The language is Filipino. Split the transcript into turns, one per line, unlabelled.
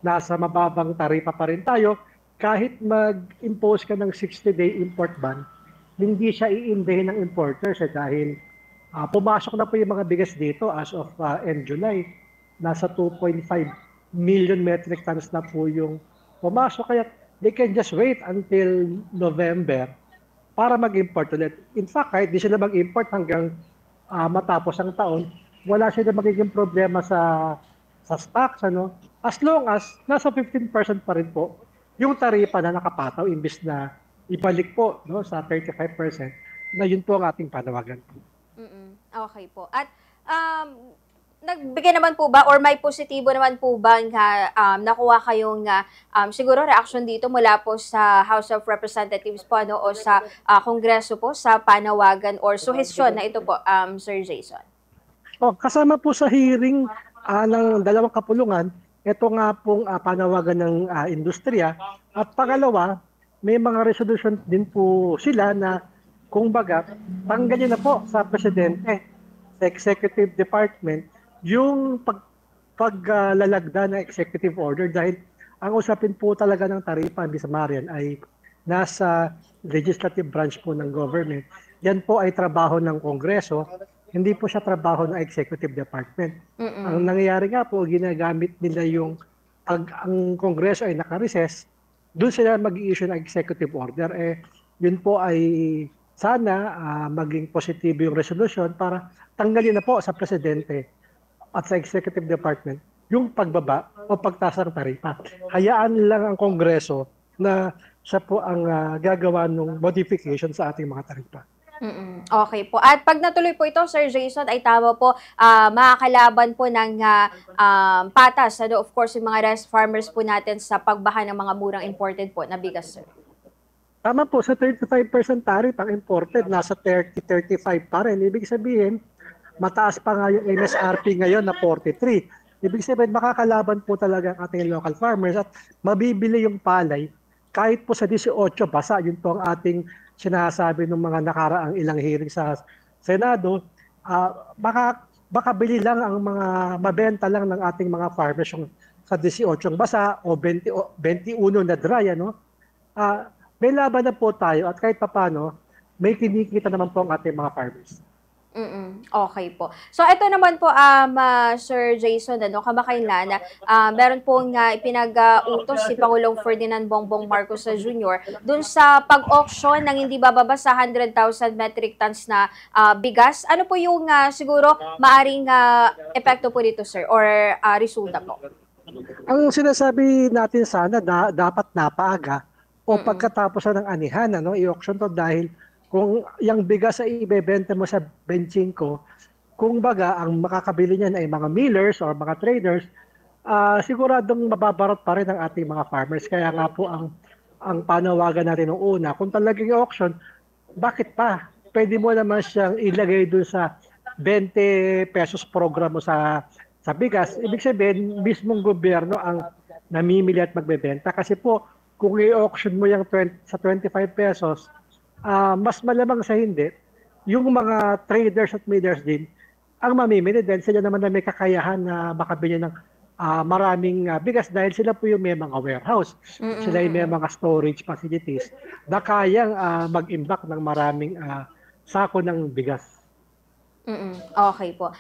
nasa mababang taripa pa rin tayo. Kahit mag-impose ka ng 60-day import ban, hindi siya iindahin ng importers dahil pumasok na po yung mga bigas dito as of end July. Nasa 2.5 million metric tons na po yung pumasok. Kaya they can just wait until November para mag-import ulit. In fact, kahit di sila mag-import hanggang matapos ang taon, wala sila magiging problema sa stocks. As long as nasa 15% pa rin po yung taripa na nakapataw imbis na ibalik po sa 35% na yun po ang ating panawagan.
Okay po. At nagbigay naman po ba or may positibo naman po ba nga nakuha kayong siguro reaction dito mula po sa House of Representatives po o sa Kongreso po sa panawagan or suhestyon na ito po, Sir Jason?
Kasama po sa hearing ng dalawang kapulungan, ito nga pong panawagan ng industriya. At pangalawa, may mga resolution din po sila na kung baga, tanggalin na po sa presidente, sa executive department, yung paglalagda ng executive order dahil ang usapin po talaga ng taripa, Ms. Marian, ay nasa legislative branch po ng government. Yan po ay trabaho ng Kongreso, hindi po siya trabaho ng executive department. Ang nangyayari nga po, ginagamit nila yung ang Kongreso ay naka-recess, doon sila mag-i-issue ng executive order. Yun po ay sana maging positibo yung resolution para tanggalin na po sa presidente at sa executive department yung pagbaba o pagtaas ng taripa. Hayaan lang ang Kongreso na siya po ang gagawa ng modification sa ating mga taripa.
Okay po. At pag natuloy po ito, Sir Jason, ay tama po, makakalaban po ng patas, of course, yung mga rice farmers po natin sa pagbaha ng mga murang imported po na bigas, sir.
Tama po, sa 35% tariff ang imported, nasa 30-35 pa rin. Ibig sabihin, mataas pa nga yung MSRP ngayon na 43. Ibig sabihin, makakalaban po talaga ang ating local farmers at mabibili yung palay kahit po sa 18 basa. Yun po ang ating sinasabi ng mga nakaraang ilang hearing sa Senado. Baka bili lang ang mga mabenta lang ng ating mga farmers yung sa 18 basa o 21 na dry. May laban na po tayo at kahit papano, may kinikita naman po ang ating mga farmers.
Okay po. So, ito naman po, Sir Jason, kamakailan, meron pong ipinag-utos si Pangulong Ferdinand Bongbong Marcos Jr. dun sa pag-auction ng hindi bababa sa 100,000 metric tons na bigas. Ano po yung siguro maaring epekto po dito, sir, or resulta po?
Ang sinasabi natin sana dapat napaaga o pagkatapos ng anihan, i-auction to dahil kung yung bigas ay ibebenta mo sa 25, kung baga ang makakabili niyan ay mga millers or mga traders, siguradong mababarot pa rin ang ating mga farmers. Kaya nga po ang panawagan natin noong una, kung talagang auction, bakit pa? Pwede mo naman siyang ilagay doon sa 20 pesos program mo sa bigas. Ibig sabihin, mismong gobyerno ang namimili at magbebenta. Kasi po, kung i-auction mo yung sa 25 pesos, mas malamang sa hindi, yung mga traders at millers din, ang mamimili dahil sila naman na may kakayahan na makabili ng maraming bigas dahil sila po yung may mga warehouse. Sila yung may mga storage facilities na kayang mag-imbak ng maraming sako ng bigas.
Okay po.